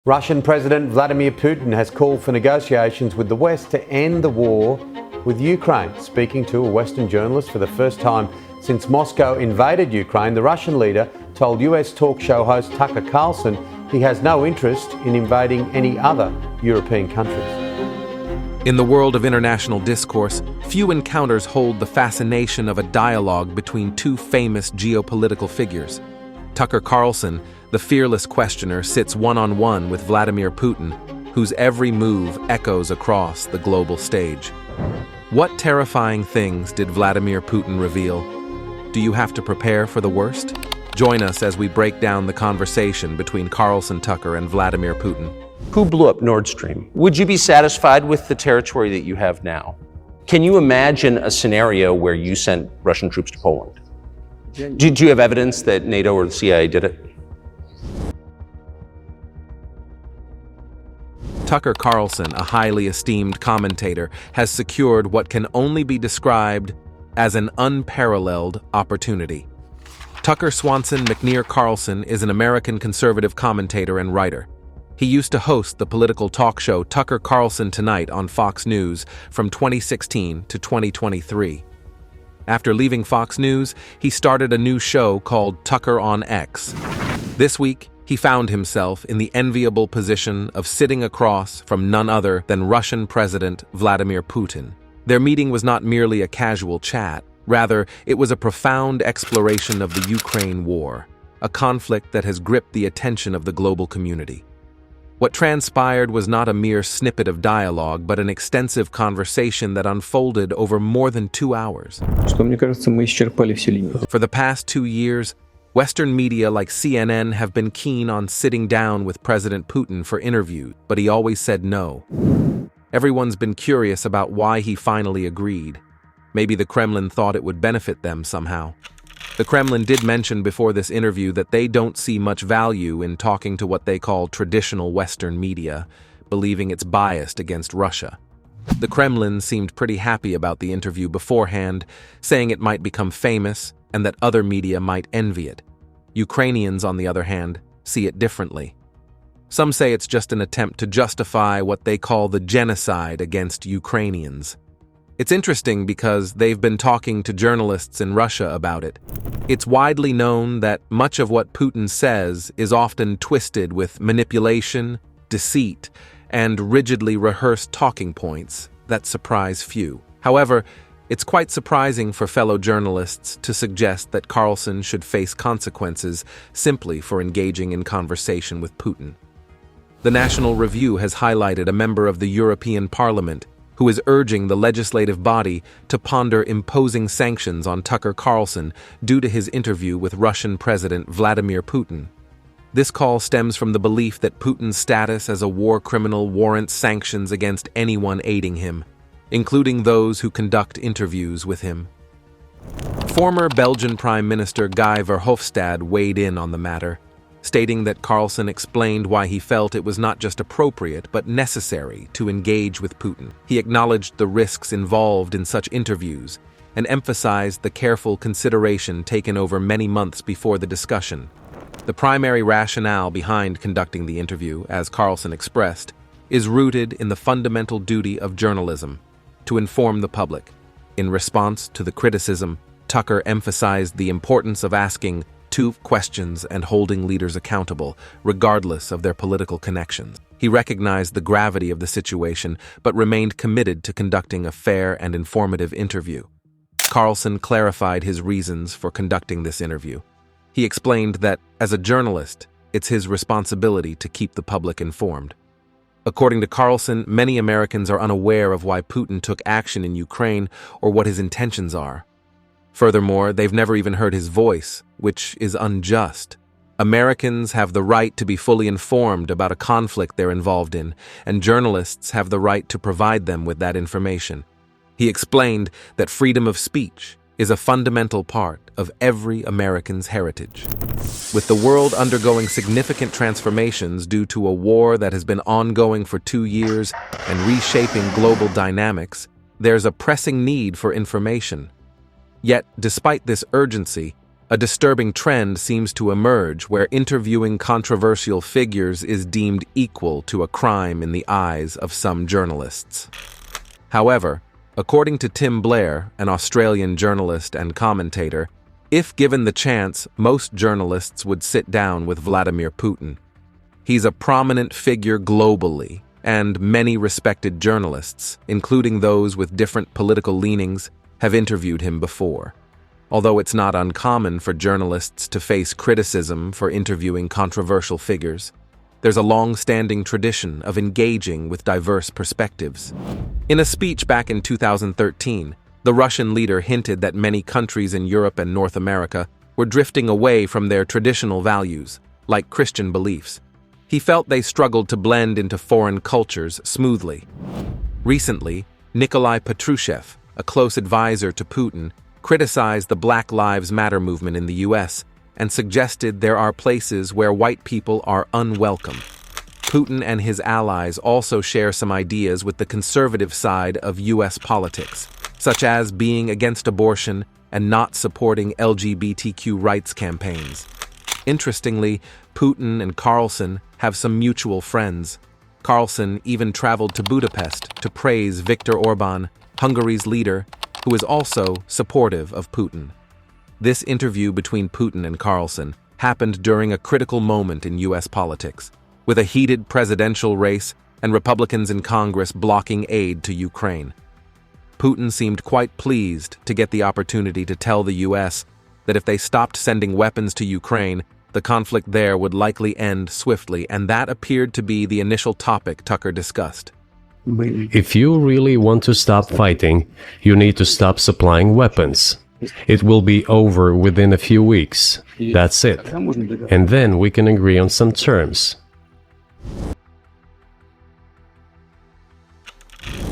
Russian President Vladimir Putin has called for negotiations with the West to end the war with Ukraine. Speaking to a Western journalist for the first time since Moscow invaded Ukraine, the Russian leader told US talk show host Tucker Carlson he has no interest in invading any other European countries. In the world of international discourse, few encounters hold the fascination of a dialogue between two famous geopolitical figures. Tucker Carlson, the fearless questioner, sits one-on-one with Vladimir Putin, whose every move echoes across the global stage. What terrifying things did Vladimir Putin reveal? Do you have to prepare for the worst? Join us as we break down the conversation between Carlson Tucker and Vladimir Putin. Who blew up Nord Stream? Would you be satisfied with the territory that you have now? Can you imagine a scenario where you sent Russian troops to Poland? Do you have evidence that NATO or the CIA did it? Tucker Carlson, a highly esteemed commentator, has secured what can only be described as an unparalleled opportunity. Tucker Swanson McNear Carlson is an American conservative commentator and writer. He used to host the political talk show Tucker Carlson Tonight on Fox News from 2016 to 2023. After leaving Fox News, he started a new show called Tucker on X. This week, he found himself in the enviable position of sitting across from none other than Russian President Vladimir Putin. Their meeting was not merely a casual chat. Rather, it was a profound exploration of the Ukraine war, a conflict that has gripped the attention of the global community. What transpired was not a mere snippet of dialogue, but an extensive conversation that unfolded over more than 2 hours. For the past 2 years, Western media like CNN have been keen on sitting down with President Putin for interviews, but he always said no. Everyone's been curious about why he finally agreed. Maybe the Kremlin thought it would benefit them somehow. The Kremlin did mention before this interview that they don't see much value in talking to what they call traditional Western media, believing it's biased against Russia. The Kremlin seemed pretty happy about the interview beforehand, saying it might become famous and that other media might envy it. Ukrainians, on the other hand, see it differently. Some say it's just an attempt to justify what they call the genocide against Ukrainians. It's interesting because they've been talking to journalists in Russia about it. It's widely known that much of what Putin says is often twisted with manipulation, deceit, and rigidly rehearsed talking points that surprise few. However, it's quite surprising for fellow journalists to suggest that Carlson should face consequences simply for engaging in conversation with Putin. The National Review has highlighted a member of the European Parliament who is urging the legislative body to ponder imposing sanctions on Tucker Carlson due to his interview with Russian President Vladimir Putin. This call stems from the belief that Putin's status as a war criminal warrants sanctions against anyone aiding him, including those who conduct interviews with him. Former Belgian Prime Minister Guy Verhofstadt weighed in on the matter, stating that Carlson explained why he felt it was not just appropriate but necessary to engage with Putin. He acknowledged the risks involved in such interviews and emphasized the careful consideration taken over many months before the discussion. The primary rationale behind conducting the interview, as Carlson expressed, is rooted in the fundamental duty of journalism, to inform the public. In response to the criticism, Tucker emphasized the importance of asking two questions and holding leaders accountable, regardless of their political connections. He recognized the gravity of the situation, but remained committed to conducting a fair and informative interview. Carlson clarified his reasons for conducting this interview. He explained that, as a journalist, it's his responsibility to keep the public informed. According to Carlson, many Americans are unaware of why Putin took action in Ukraine or what his intentions are. Furthermore, they've never even heard his voice, which is unjust. Americans have the right to be fully informed about a conflict they're involved in, and journalists have the right to provide them with that information. He explained that freedom of speech is a fundamental part of every American's heritage. With the world undergoing significant transformations due to a war that has been ongoing for 2 years and reshaping global dynamics, there's a pressing need for information. Yet, despite this urgency, a disturbing trend seems to emerge where interviewing controversial figures is deemed equal to a crime in the eyes of some journalists. However, according to Tim Blair, an Australian journalist and commentator, if given the chance, most journalists would sit down with Vladimir Putin. He's a prominent figure globally, and many respected journalists, including those with different political leanings, have interviewed him before. Although it's not uncommon for journalists to face criticism for interviewing controversial figures, there's a long-standing tradition of engaging with diverse perspectives. In a speech back in 2013, the Russian leader hinted that many countries in Europe and North America were drifting away from their traditional values, like Christian beliefs. He felt they struggled to blend into foreign cultures smoothly. Recently, Nikolai Patrushev, a close advisor to Putin, criticized the Black Lives Matter movement in the US and suggested there are places where white people are unwelcome. Putin and his allies also share some ideas with the conservative side of US politics, such as being against abortion and not supporting LGBTQ rights campaigns. Interestingly, Putin and Carlson have some mutual friends. Carlson even traveled to Budapest to praise Viktor Orban, Hungary's leader, who is also supportive of Putin. This interview between Putin and Carlson happened during a critical moment in US politics, with a heated presidential race and Republicans in Congress blocking aid to Ukraine. Putin seemed quite pleased to get the opportunity to tell the US that if they stopped sending weapons to Ukraine, the conflict there would likely end swiftly, and that appeared to be the initial topic Tucker discussed. If you really want to stop fighting, you need to stop supplying weapons. It will be over within a few weeks. That's it. And then we can agree on some terms.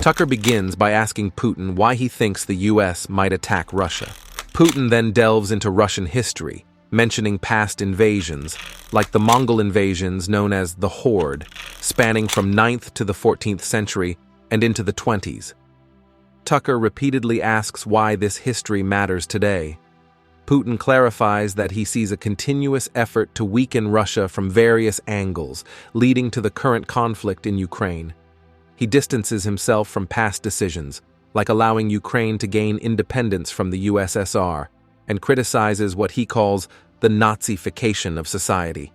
Tucker begins by asking Putin why he thinks the US might attack Russia. Putin then delves into Russian history, mentioning past invasions, like the Mongol invasions known as the Horde, spanning from 9th to the 14th century and into the 20s. Tucker repeatedly asks why this history matters today. Putin clarifies that he sees a continuous effort to weaken Russia from various angles, leading to the current conflict in Ukraine. He distances himself from past decisions, like allowing Ukraine to gain independence from the USSR, and criticizes what he calls the Nazification of society.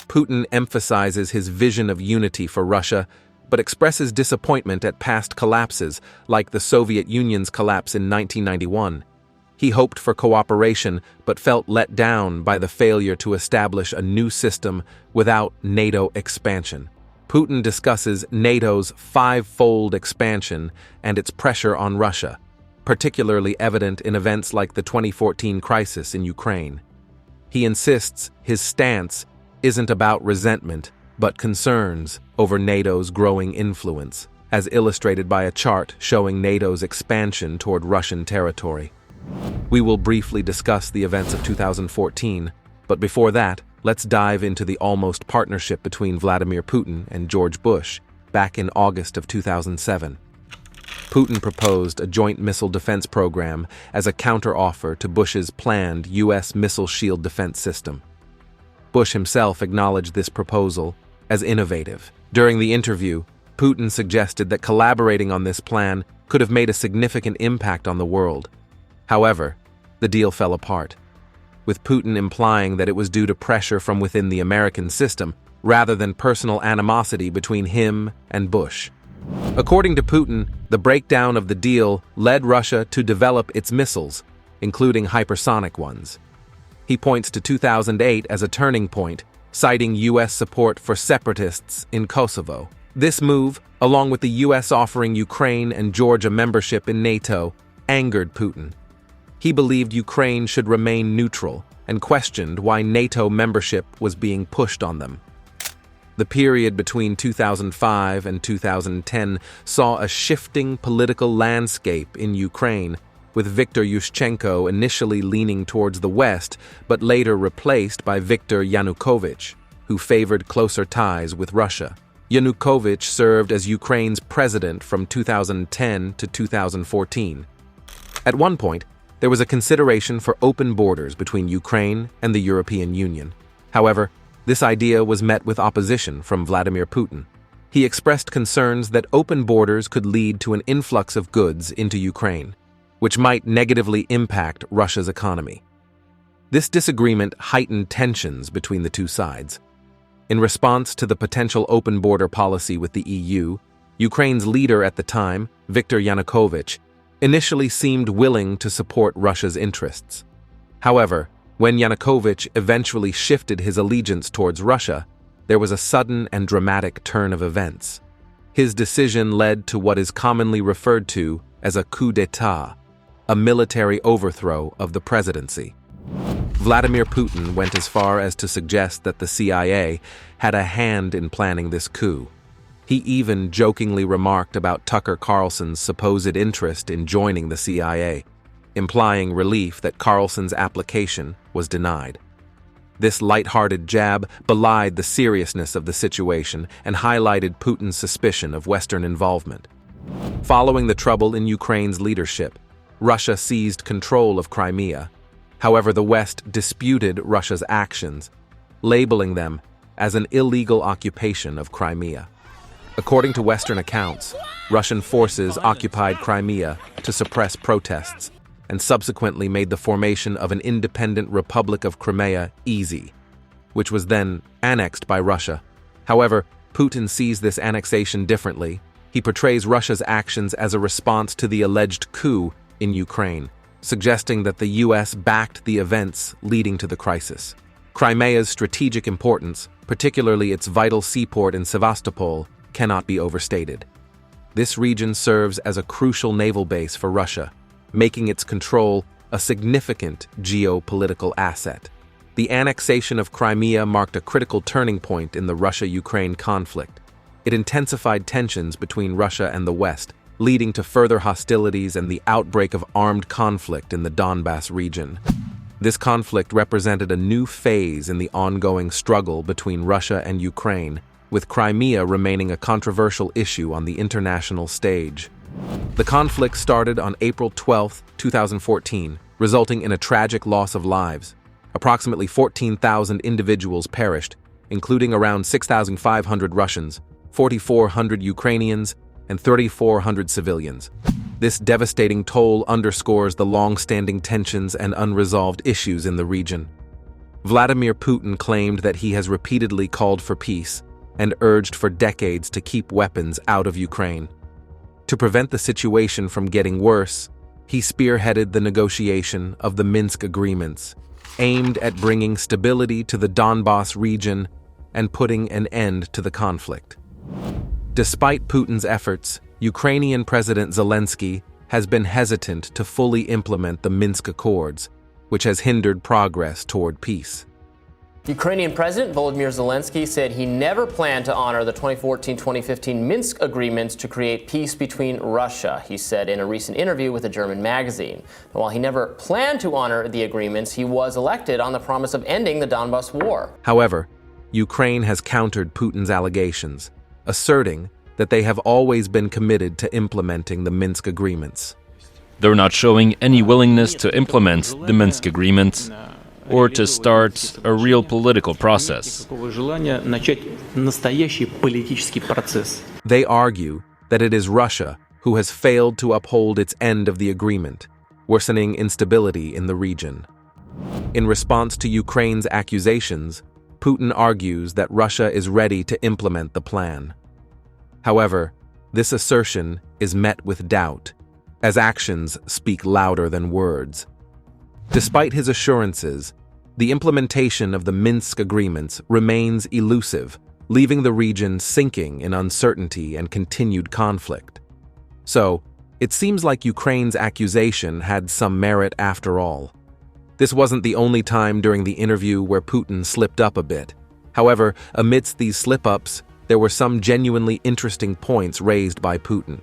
Putin emphasizes his vision of unity for Russia, but expresses disappointment at past collapses, like the Soviet Union's collapse in 1991. He hoped for cooperation, but felt let down by the failure to establish a new system without NATO expansion. Putin discusses NATO's five-fold expansion and its pressure on Russia, particularly evident in events like the 2014 crisis in Ukraine. He insists his stance isn't about resentment, but concerns over NATO's growing influence, as illustrated by a chart showing NATO's expansion toward Russian territory. We will briefly discuss the events of 2014, but before that, let's dive into the almost partnership between Vladimir Putin and George Bush back in August of 2007. Putin proposed a joint missile defense program as a counteroffer to Bush's planned U.S. missile shield defense system. Bush himself acknowledged this proposal as innovative. During the interview, Putin suggested that collaborating on this plan could have made a significant impact on the world. However, the deal fell apart, with Putin implying that it was due to pressure from within the American system rather than personal animosity between him and Bush. According to Putin, the breakdown of the deal led Russia to develop its missiles, including hypersonic ones. He points to 2008 as a turning point, citing U.S. support for separatists in Kosovo. This move, along with the U.S. offering Ukraine and Georgia membership in NATO, angered Putin. He believed Ukraine should remain neutral and questioned why NATO membership was being pushed on them. The period between 2005 and 2010 saw a shifting political landscape in Ukraine, with Viktor Yushchenko initially leaning towards the West, but later replaced by Viktor Yanukovych, who favored closer ties with Russia. Yanukovych served as Ukraine's president from 2010 to 2014. At one point, there was a consideration for open borders between Ukraine and the European Union. However, this idea was met with opposition from Vladimir Putin. He expressed concerns that open borders could lead to an influx of goods into Ukraine, which might negatively impact Russia's economy. This disagreement heightened tensions between the two sides. In response to the potential open border policy with the EU, Ukraine's leader at the time, Viktor Yanukovych, initially seemed willing to support Russia's interests. However, when Yanukovych eventually shifted his allegiance towards Russia, there was a sudden and dramatic turn of events. His decision led to what is commonly referred to as a coup d'état, a military overthrow of the presidency. Vladimir Putin went as far as to suggest that the CIA had a hand in planning this coup. He even jokingly remarked about Tucker Carlson's supposed interest in joining the CIA, implying relief that Carlson's application was denied. This light-hearted jab belied the seriousness of the situation and highlighted Putin's suspicion of Western involvement. Following the trouble in Ukraine's leadership, Russia seized control of Crimea. However, the West disputed Russia's actions, labeling them as an illegal occupation of Crimea. According to Western accounts, Russian forces occupied Crimea to suppress protests and subsequently made the formation of an independent Republic of Crimea easy, which was then annexed by Russia. However, Putin sees this annexation differently. He portrays Russia's actions as a response to the alleged coup in Ukraine, suggesting that the U.S. backed the events leading to the crisis. Crimea's strategic importance, particularly its vital seaport in Sevastopol, cannot be overstated. This region serves as a crucial naval base for Russia, making its control a significant geopolitical asset. The annexation of Crimea marked a critical turning point in the Russia-Ukraine conflict. It intensified tensions between Russia and the West, leading to further hostilities and the outbreak of armed conflict in the Donbas region. This conflict represented a new phase in the ongoing struggle between Russia and Ukraine, with Crimea remaining a controversial issue on the international stage. The conflict started on April 12, 2014, resulting in a tragic loss of lives. Approximately 14,000 individuals perished, including around 6,500 Russians, 4,400 Ukrainians, and 3,400 civilians. This devastating toll underscores the long-standing tensions and unresolved issues in the region. Vladimir Putin claimed that he has repeatedly called for peace and urged for decades to keep weapons out of Ukraine. To prevent the situation from getting worse, he spearheaded the negotiation of the Minsk agreements, aimed at bringing stability to the Donbas region and putting an end to the conflict. Despite Putin's efforts, Ukrainian President Zelensky has been hesitant to fully implement the Minsk Accords, which has hindered progress toward peace. Ukrainian President Volodymyr Zelensky said he never planned to honor the 2014-2015 Minsk agreements to create peace between Russia, he said in a recent interview with a German magazine. While he never planned to honor the agreements, he was elected on the promise of ending the Donbas war. However, Ukraine has countered Putin's allegations, asserting that they have always been committed to implementing the Minsk agreements. They're not showing any willingness to implement the Minsk agreements or to start a real political process. They argue that it is Russia who has failed to uphold its end of the agreement, worsening instability in the region. In response to Ukraine's accusations, Putin argues that Russia is ready to implement the plan. However, this assertion is met with doubt, as actions speak louder than words. Despite his assurances, the implementation of the Minsk agreements remains elusive, leaving the region sinking in uncertainty and continued conflict. So, it seems like Ukraine's accusation had some merit after all. This wasn't the only time during the interview where Putin slipped up a bit. However, amidst these slip-ups, there were some genuinely interesting points raised by Putin.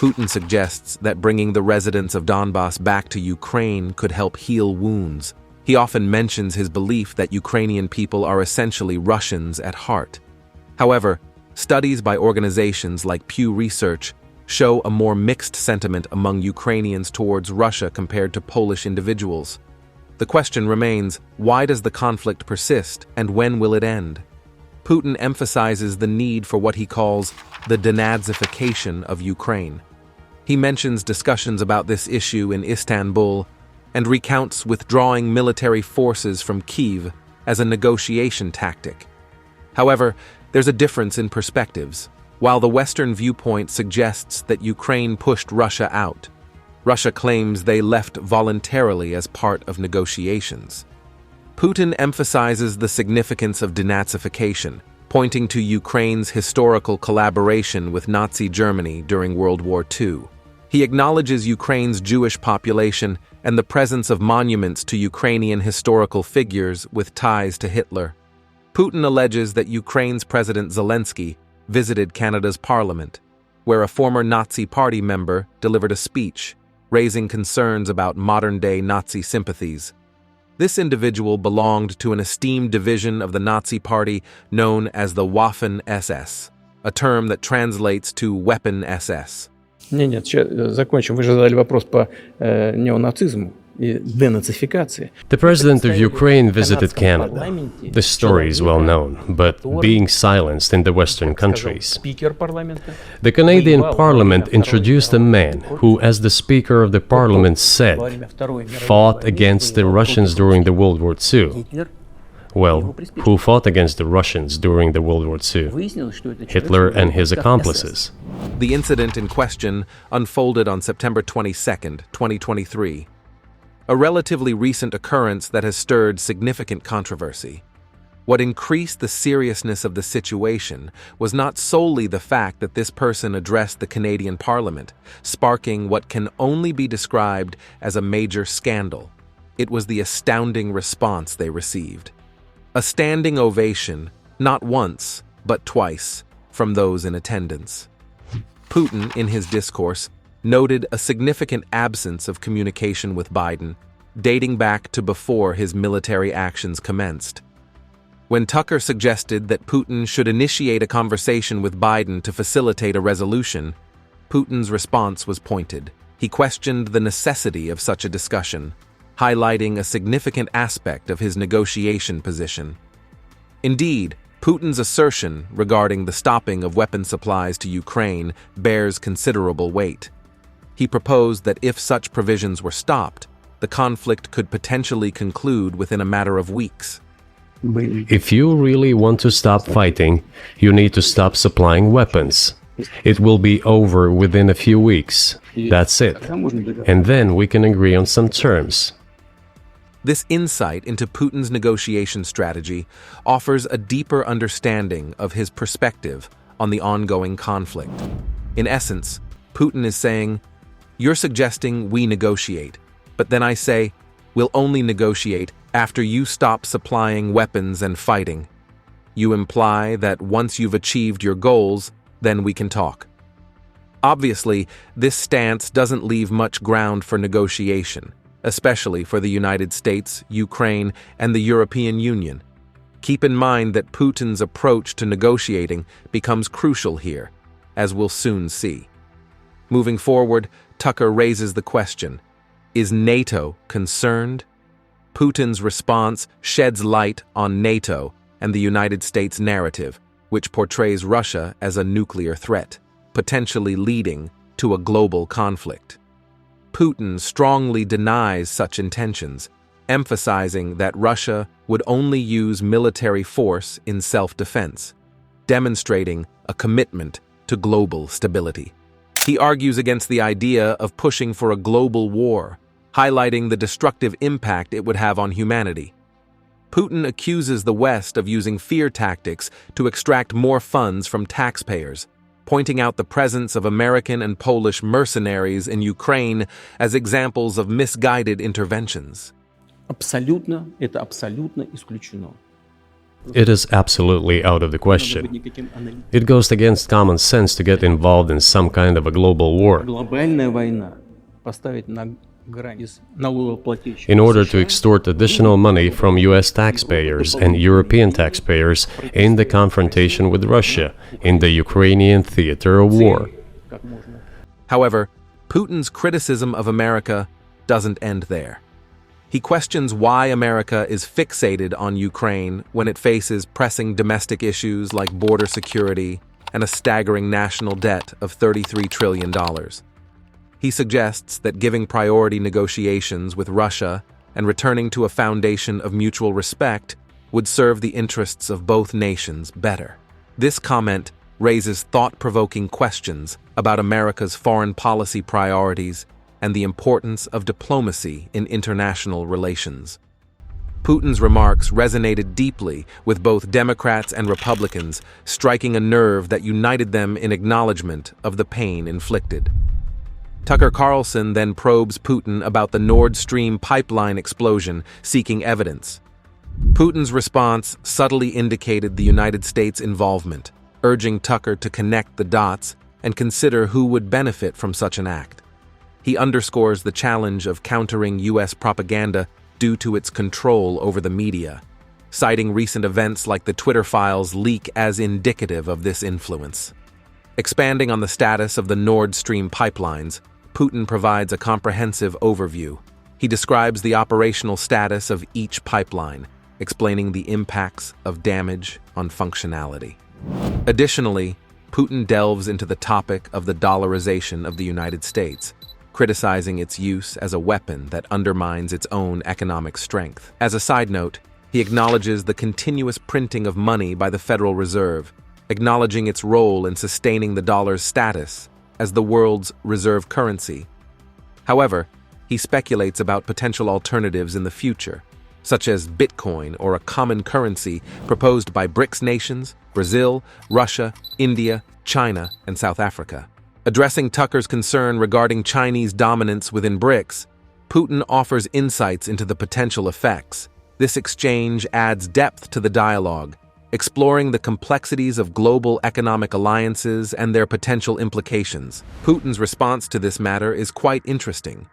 Putin suggests that bringing the residents of Donbas back to Ukraine could help heal wounds. He often mentions his belief that Ukrainian people are essentially Russians at heart. However, studies by organizations like Pew Research show a more mixed sentiment among Ukrainians towards Russia compared to Polish individuals. The question remains, why does the conflict persist and when will it end? Putin emphasizes the need for what he calls the denazification of Ukraine. He mentions discussions about this issue in Istanbul and recounts withdrawing military forces from Kyiv as a negotiation tactic. However, there's a difference in perspectives. While the Western viewpoint suggests that Ukraine pushed Russia out, Russia claims they left voluntarily as part of negotiations. Putin emphasizes the significance of denazification, pointing to Ukraine's historical collaboration with Nazi Germany during World War II. He acknowledges Ukraine's Jewish population and the presence of monuments to Ukrainian historical figures with ties to Hitler. Putin alleges that Ukraine's President Zelensky visited Canada's parliament, where a former Nazi Party member delivered a speech, raising concerns about modern-day Nazi sympathies. This individual belonged to an esteemed division of the Nazi Party known as the Waffen-SS, a term that translates to weapon SS. Нет, закончим. Вы же задали вопрос по неонацизму и денацификации. The president of Ukraine visited Canada. The story is well known, but being silenced in the Western countries. The Canadian Parliament introduced a man who, as the Speaker of the Parliament said, fought against the Russians during the World War II. Well, who fought against the Russians during the World War II? Hitler and his accomplices. The incident in question unfolded on September 22, 2023. A relatively recent occurrence that has stirred significant controversy. What increased the seriousness of the situation was not solely the fact that this person addressed the Canadian Parliament, sparking what can only be described as a major scandal. It was the astounding response they received. A standing ovation, not once, but twice, from those in attendance. Putin, in his discourse, noted a significant absence of communication with Biden, dating back to before his military actions commenced. When Tucker suggested that Putin should initiate a conversation with Biden to facilitate a resolution, Putin's response was pointed. He questioned the necessity of such a discussion, highlighting a significant aspect of his negotiation position. Indeed, Putin's assertion regarding the stopping of weapon supplies to Ukraine bears considerable weight. He proposed that if such provisions were stopped, the conflict could potentially conclude within a matter of weeks. If you really want to stop fighting, you need to stop supplying weapons. It will be over within a few weeks. That's it. And then we can agree on some terms. This insight into Putin's negotiation strategy offers a deeper understanding of his perspective on the ongoing conflict. In essence, Putin is saying, "You're suggesting we negotiate, but then I say, we'll only negotiate after you stop supplying weapons and fighting. You imply that once you've achieved your goals, then we can talk." Obviously, this stance doesn't leave much ground for negotiation, especially for the United States, Ukraine, and the European Union. Keep in mind that Putin's approach to negotiating becomes crucial here, as we'll soon see. Moving forward, Tucker raises the question, is NATO concerned? Putin's response sheds light on NATO and the United States narrative, which portrays Russia as a nuclear threat, potentially leading to a global conflict. Putin strongly denies such intentions, emphasizing that Russia would only use military force in self-defense, demonstrating a commitment to global stability. He argues against the idea of pushing for a global war, highlighting the destructive impact it would have on humanity. Putin accuses the West of using fear tactics to extract more funds from taxpayers, pointing out the presence of American and Polish mercenaries in Ukraine as examples of misguided interventions. Это абсолютно исключено. It is absolutely out of the question. It goes against common sense to get involved in some kind of a global war. Глобальная война поставить на грани налогоплательщиков. In order to extort additional money from US taxpayers and European taxpayers in the confrontation with Russia in the Ukrainian theater of war. However, Putin's criticism of America doesn't end there. He questions why America is fixated on Ukraine when it faces pressing domestic issues like border security and a staggering national debt of $33 trillion. He suggests that giving priority negotiations with Russia and returning to a foundation of mutual respect would serve the interests of both nations better. This comment raises thought-provoking questions about America's foreign policy priorities and the importance of diplomacy in international relations. Putin's remarks resonated deeply with both Democrats and Republicans, striking a nerve that united them in acknowledgement of the pain inflicted. Tucker Carlson then probes Putin about the Nord Stream pipeline explosion, seeking evidence. Putin's response subtly indicated the United States' involvement, urging Tucker to connect the dots and consider who would benefit from such an act. He underscores the challenge of countering U.S. propaganda due to its control over the media, citing recent events like the Twitter files leak as indicative of this influence. Expanding on the status of the Nord Stream pipelines, Putin provides a comprehensive overview. He describes the operational status of each pipeline, explaining the impacts of damage on functionality. Additionally, Putin delves into the topic of the dollarization of the United States, criticizing its use as a weapon that undermines its own economic strength. As a side note, he acknowledges the continuous printing of money by the Federal Reserve, acknowledging its role in sustaining the dollar's status as the world's reserve currency. However, he speculates about potential alternatives in the future, such as Bitcoin or a common currency proposed by BRICS nations, Brazil, Russia, India, China, and South Africa. Addressing Tucker's concern regarding Chinese dominance within BRICS, Putin offers insights into the potential effects. This exchange adds depth to the dialogue, exploring the complexities of global economic alliances and their potential implications. Putin's response to this matter is quite interesting.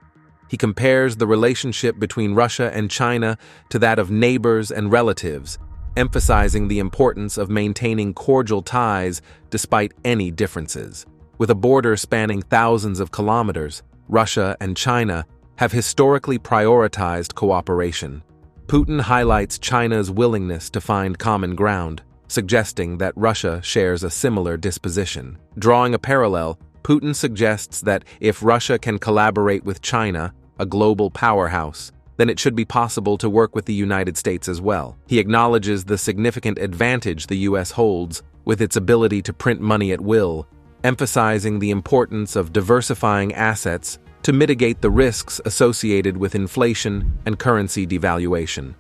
He compares the relationship between Russia and China to that of neighbors and relatives, emphasizing the importance of maintaining cordial ties despite any differences. With a border spanning thousands of kilometers, Russia and China have historically prioritized cooperation. Putin highlights China's willingness to find common ground, suggesting that Russia shares a similar disposition. Drawing a parallel, Putin suggests that if Russia can collaborate with China, a global powerhouse, then it should be possible to work with the United States as well. He acknowledges the significant advantage the U.S. holds with its ability to print money at will, emphasizing the importance of diversifying assets to mitigate the risks associated with inflation and currency devaluation.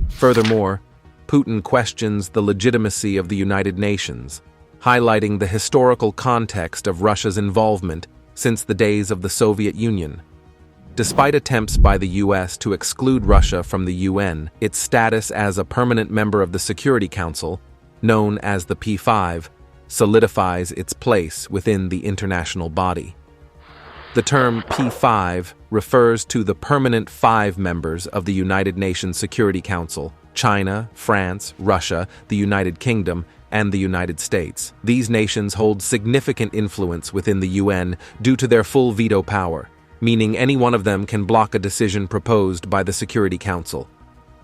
Furthermore, Putin questions the legitimacy of the United Nations, highlighting the historical context of Russia's involvement since the days of the Soviet Union. Despite attempts by the U.S. to exclude Russia from the UN, its status as a permanent member of the Security Council, known as the P5, solidifies its place within the international body. The term P5 refers to the permanent 5 members of the United Nations Security Council: China, France, Russia, the United Kingdom, and the United States. These nations hold significant influence within the UN due to their full veto power, meaning any one of them can block a decision proposed by the Security Council.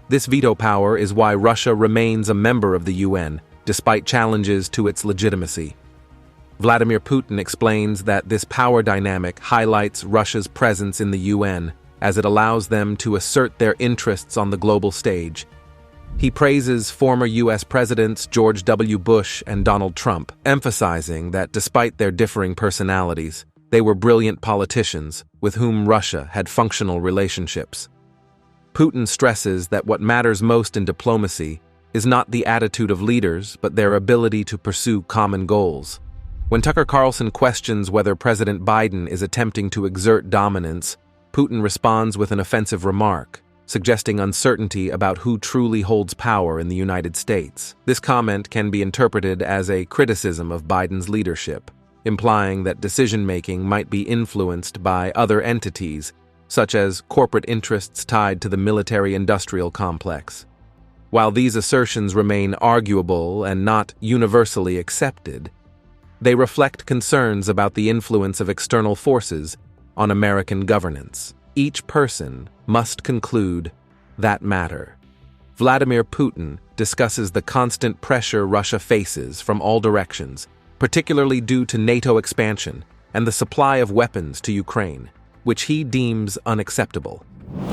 This veto power is why Russia remains a member of the UN, despite challenges to its legitimacy. Vladimir Putin explains that this power dynamic highlights Russia's presence in the UN as it allows them to assert their interests on the global stage. He praises former U.S. Presidents George W. Bush and Donald Trump, emphasizing that despite their differing personalities, they were brilliant politicians with whom Russia had functional relationships. Putin stresses that what matters most in diplomacy is not the attitude of leaders, but their ability to pursue common goals. When Tucker Carlson questions whether President Biden is attempting to exert dominance, Putin responds with an offensive remark, suggesting uncertainty about who truly holds power in the United States. This comment can be interpreted as a criticism of Biden's leadership, implying that decision-making might be influenced by other entities, such as corporate interests tied to the military-industrial complex. While these assertions remain arguable and not universally accepted, They reflect concerns about the influence of external forces on American governance. Each person must conclude that matter. Vladimir Putin discusses the constant pressure Russia faces from all directions, particularly due to NATO expansion and the supply of weapons to Ukraine, which he deems unacceptable.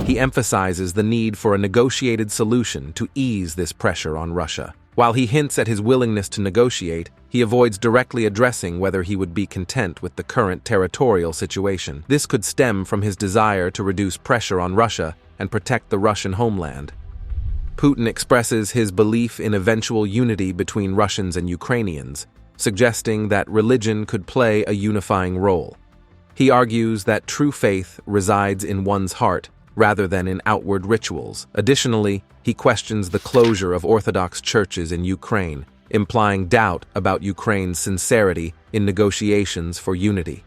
He emphasizes the need for a negotiated solution to ease this pressure on Russia. While he hints at his willingness to negotiate, he avoids directly addressing whether he would be content with the current territorial situation. This could stem from his desire to reduce pressure on Russia and protect the Russian homeland. Putin expresses his belief in eventual unity between Russians and Ukrainians, suggesting that religion could play a unifying role. He argues that true faith resides in one's heart rather than in outward rituals. Additionally, he questions the closure of Orthodox churches in Ukraine, implying doubt about Ukraine's sincerity in negotiations for unity.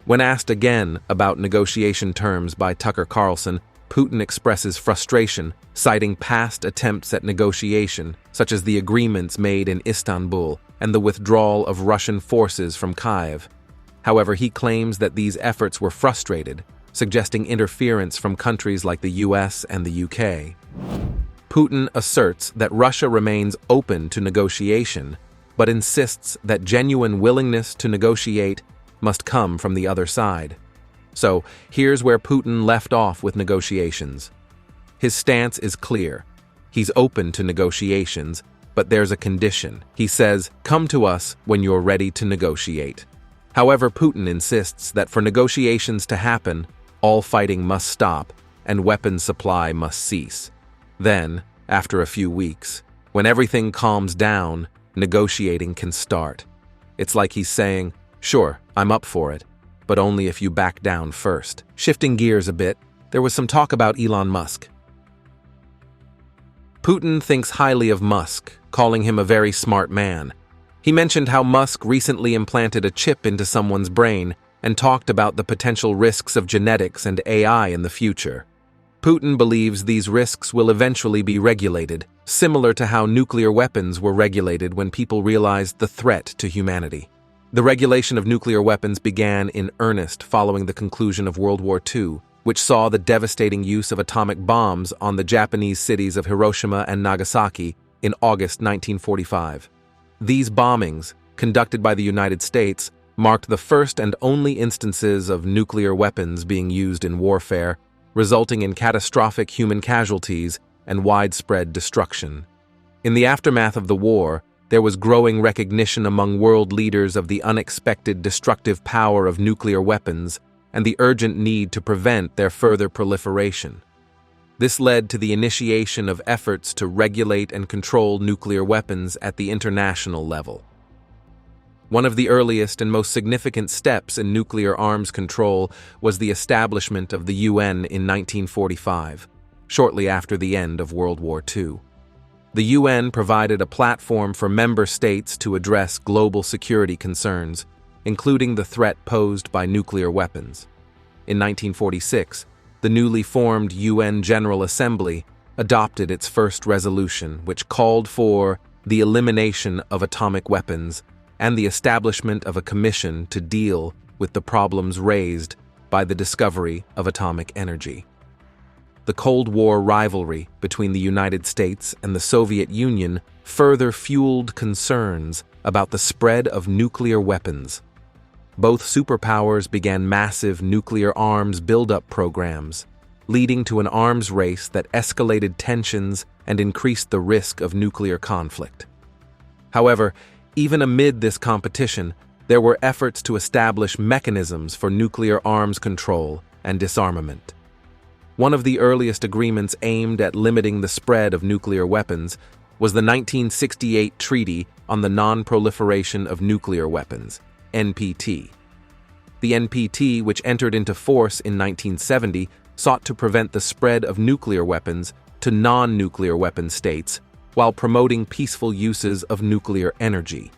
When asked again about negotiation terms by Tucker Carlson, Putin expresses frustration, citing past attempts at negotiation, such as the agreements made in Istanbul and the withdrawal of Russian forces from Kyiv. However, he claims that these efforts were frustrated, suggesting interference from countries like the US and the UK. Putin asserts that Russia remains open to negotiation, but insists that genuine willingness to negotiate must come from the other side. So, here's where Putin left off with negotiations. His stance is clear. He's open to negotiations, but there's a condition. He says, "Come to us when you're ready to negotiate." However, Putin insists that for negotiations to happen, all fighting must stop and weapons supply must cease. Then, after a few weeks, when everything calms down, negotiating can start. It's like he's saying, "Sure, I'm up for it, but only if you back down first." Shifting gears a bit, there was some talk about Elon Musk. Putin thinks highly of Musk, calling him a very smart man. He mentioned how Musk recently implanted a chip into someone's brain and talked about the potential risks of genetics and AI in the future. Putin believes these risks will eventually be regulated, similar to how nuclear weapons were regulated when people realized the threat to humanity. The regulation of nuclear weapons began in earnest following the conclusion of World War II, which saw the devastating use of atomic bombs on the Japanese cities of Hiroshima and Nagasaki in August 1945. These bombings, conducted by the United States, marked the first and only instances of nuclear weapons being used in warfare, resulting in catastrophic human casualties and widespread destruction. In the aftermath of the war, there was growing recognition among world leaders of the unexpected destructive power of nuclear weapons and the urgent need to prevent their further proliferation. This led to the initiation of efforts to regulate and control nuclear weapons at the international level. One of the earliest and most significant steps in nuclear arms control was the establishment of the UN in 1945, shortly after the end of World War II. The UN provided a platform for member states to address global security concerns, including the threat posed by nuclear weapons. In 1946, the newly formed UN General Assembly adopted its first resolution, which called for the elimination of atomic weapons and the establishment of a commission to deal with the problems raised by the discovery of atomic energy. The Cold War rivalry between the United States and the Soviet Union further fueled concerns about the spread of nuclear weapons. Both superpowers began massive nuclear arms buildup programs, leading to an arms race that escalated tensions and increased the risk of nuclear conflict. However, even amid this competition, there were efforts to establish mechanisms for nuclear arms control and disarmament. One of the earliest agreements aimed at limiting the spread of nuclear weapons was the 1968 Treaty on the Non-Proliferation of Nuclear Weapons, NPT. The NPT, which entered into force in 1970, sought to prevent the spread of nuclear weapons to non-nuclear weapon states while promoting peaceful uses of nuclear energy.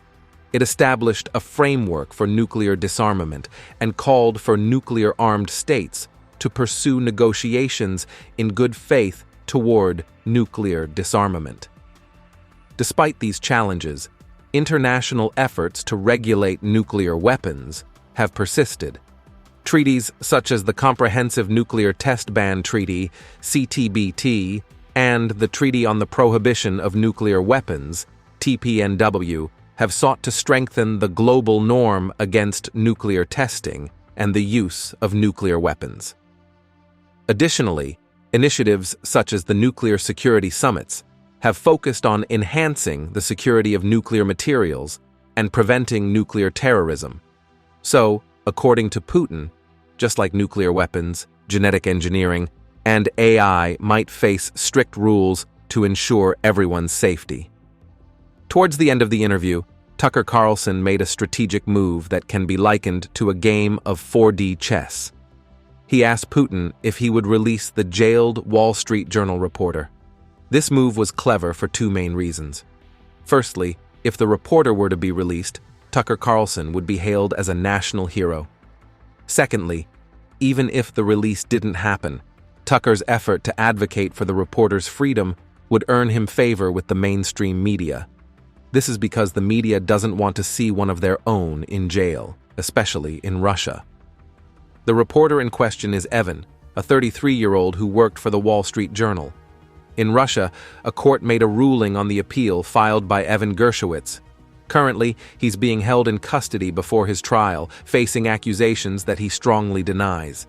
It established a framework for nuclear disarmament and called for nuclear-armed states to pursue negotiations in good faith toward nuclear disarmament. Despite these challenges, international efforts to regulate nuclear weapons have persisted. Treaties such as the Comprehensive Nuclear Test Ban Treaty, CTBT, and the Treaty on the Prohibition of Nuclear Weapons, TPNW, have sought to strengthen the global norm against nuclear testing and the use of nuclear weapons. Additionally, initiatives such as the Nuclear Security Summits have focused on enhancing the security of nuclear materials and preventing nuclear terrorism. So, according to Putin, just like nuclear weapons, genetic engineering, and AI might face strict rules to ensure everyone's safety. Towards the end of the interview, Tucker Carlson made a strategic move that can be likened to a game of 4D chess. He asked Putin if he would release the jailed Wall Street Journal reporter. This move was clever for two main reasons. Firstly, if the reporter were to be released, Tucker Carlson would be hailed as a national hero. Secondly, even if the release didn't happen, Tucker's effort to advocate for the reporter's freedom would earn him favor with the mainstream media. This is because the media doesn't want to see one of their own in jail, especially in Russia. The reporter in question is Evan, a 33-year-old who worked for the Wall Street Journal. In Russia, a court made a ruling on the appeal filed by Evan Gershowitz. Currently, he's being held in custody before his trial, facing accusations that he strongly denies.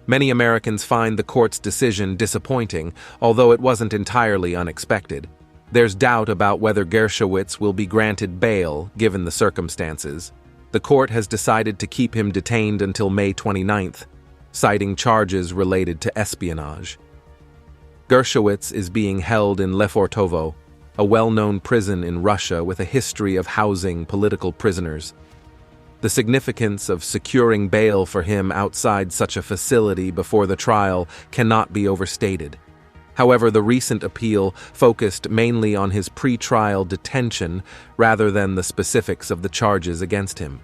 Many Americans find the court's decision disappointing, although it wasn't entirely unexpected. There's doubt about whether Gershowitz will be granted bail, given the circumstances. The court has decided to keep him detained until May 29th, citing charges related to espionage. Gershowitz is being held in Lefortovo, a well-known prison in Russia with a history of housing political prisoners. The significance of securing bail for him outside such a facility before the trial cannot be overstated. However, the recent appeal focused mainly on his pre-trial detention rather than the specifics of the charges against him.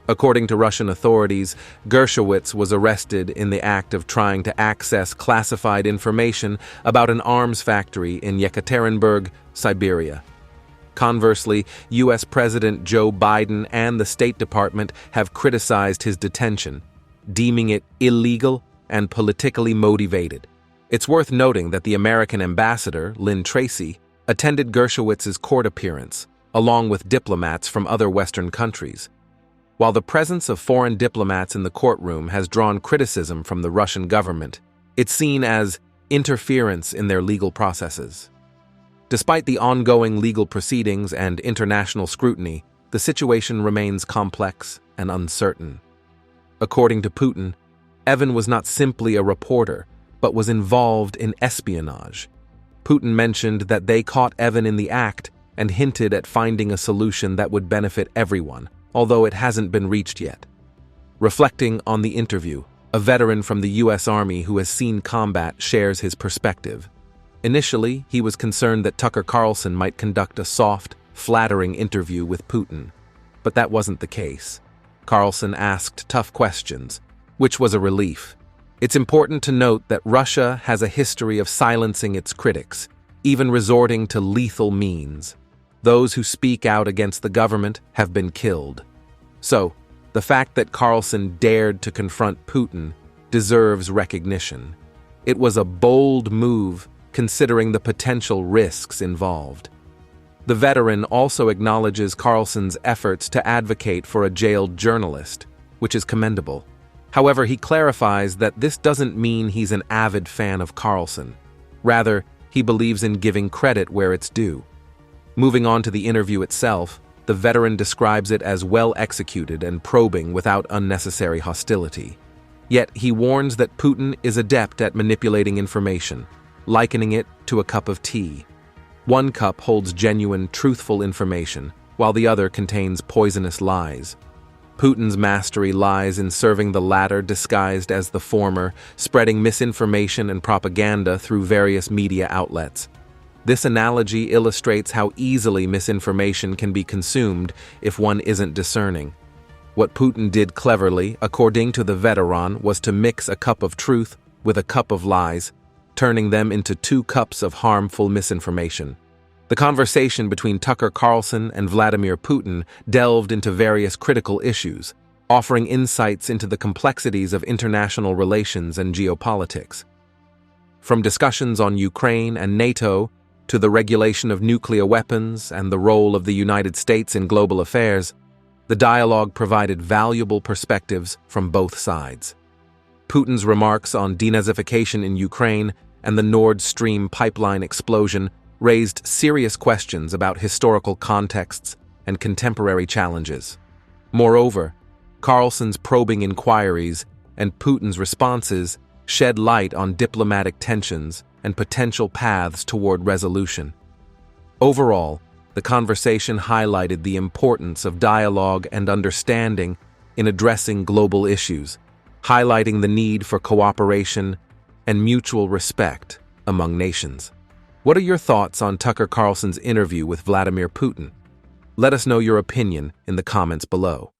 According to Russian authorities, Gershowitz was arrested in the act of trying to access classified information about an arms factory in Yekaterinburg, Siberia. Conversely, U.S. President Joe Biden and the State Department have criticized his detention, deeming it illegal and politically motivated. It's worth noting that the American ambassador, Lynn Tracy, attended Gershowitz's court appearance, along with diplomats from other Western countries. While the presence of foreign diplomats in the courtroom has drawn criticism from the Russian government, it's seen as interference in their legal processes. Despite the ongoing legal proceedings and international scrutiny, the situation remains complex and uncertain. According to Putin, Evan was not simply a reporter, but was involved in espionage. Putin mentioned that they caught Evan in the act and hinted at finding a solution that would benefit everyone, although it hasn't been reached yet. Reflecting on the interview, a veteran from the U.S. Army who has seen combat shares his perspective. Initially, he was concerned that Tucker Carlson might conduct a soft, flattering interview with Putin. But that wasn't the case. Carlson asked tough questions, which was a relief. It's important to note that Russia has a history of silencing its critics, even resorting to lethal means. Those who speak out against the government have been killed. So, the fact that Carlson dared to confront Putin deserves recognition. It was a bold move considering the potential risks involved. The veteran also acknowledges Carlson's efforts to advocate for a jailed journalist, which is commendable. However, he clarifies that this doesn't mean he's an avid fan of Carlson. Rather, he believes in giving credit where it's due. Moving on to the interview itself, the veteran describes it as well executed and probing without unnecessary hostility. Yet he warns that Putin is adept at manipulating information, likening it to a cup of tea. One cup holds genuine, truthful information, while the other contains poisonous lies. Putin's mastery lies in serving the latter disguised as the former, spreading misinformation and propaganda through various media outlets. This analogy illustrates how easily misinformation can be consumed if one isn't discerning. What Putin did cleverly, according to the veteran, was to mix a cup of truth with a cup of lies, turning them into 2 cups of harmful misinformation. The conversation between Tucker Carlson and Vladimir Putin delved into various critical issues, offering insights into the complexities of international relations and geopolitics. From discussions on Ukraine and NATO to the regulation of nuclear weapons and the role of the United States in global affairs, the dialogue provided valuable perspectives from both sides. Putin's remarks on denazification in Ukraine and the Nord Stream pipeline explosion raised serious questions about historical contexts and contemporary challenges. Moreover, Carlson's probing inquiries and Putin's responses shed light on diplomatic tensions and potential paths toward resolution. Overall, the conversation highlighted the importance of dialogue and understanding in addressing global issues, highlighting the need for cooperation and mutual respect among nations. What are your thoughts on Tucker Carlson's interview with Vladimir Putin? Let us know your opinion in the comments below.